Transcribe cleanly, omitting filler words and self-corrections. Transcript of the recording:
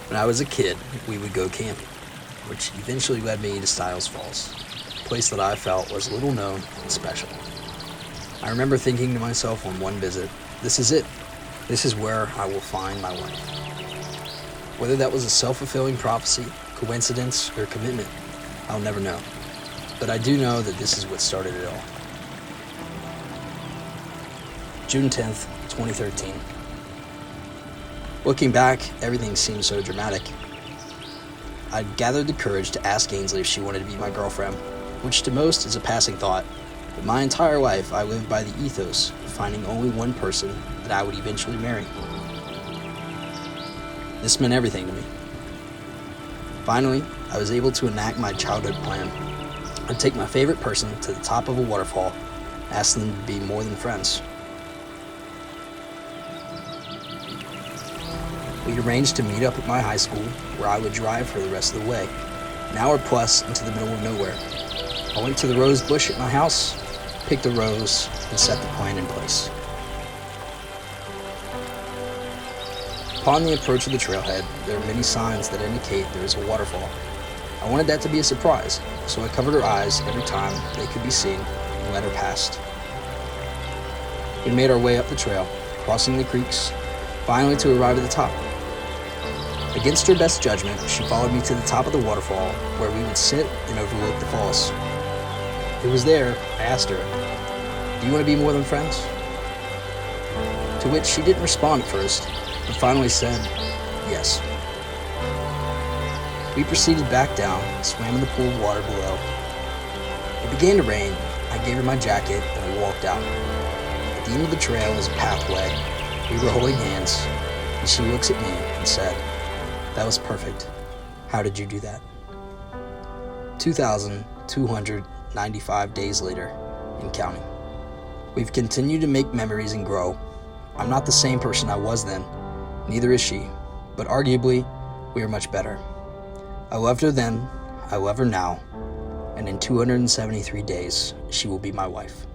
When I was a kid, we would go camping, which eventually led me to Stiles Falls, a place that I felt was little known and special. I remember thinking to myself on one visit, this is it. This is where I will find my wife. Whether that was a self-fulfilling prophecy, coincidence, or commitment, I'll never know. But I do know that this is what started it all. June 10th, 2013. Looking back, everything seems so dramatic. I gathered the courage to ask Ainsley if she wanted to be my girlfriend, which to most is a passing thought, but my entire life I lived by the ethos of finding only one person that I would eventually marry. This meant everything to me. Finally, I was able to enact my childhood plan. I'd take my favorite person to the top of a waterfall, ask them to be more than friends. We arranged to meet up at my high school, where I would drive for the rest of the way, an hour plus into the middle of nowhere. I went to the rose bush at my house, picked a rose, and set the plan in place. Upon the approach of the trailhead, there are many signs that indicate there is a waterfall. I wanted that to be a surprise, so I covered her eyes every time they could be seen and let her past. We made our way up the trail, crossing the creeks, finally to arrive at the top. Against her best judgment, she followed me to the top of the waterfall, where we would sit and overlook the falls. It was there I asked her, "Do you want to be more than friends?" To which she didn't respond at first, but finally said, "Yes." We proceeded back down, swam in the pool of water below. It began to rain. I gave her my jacket, and we walked out. At the end of the trail was a pathway. We were holding hands, and she looks at me and said, "That was perfect. How did you do that?" 2,295 days later, and counting. We've continued to make memories and grow. I'm not the same person I was then, neither is she, but arguably, we are much better. I loved her then, I love her now, and in 273 days, she will be my wife.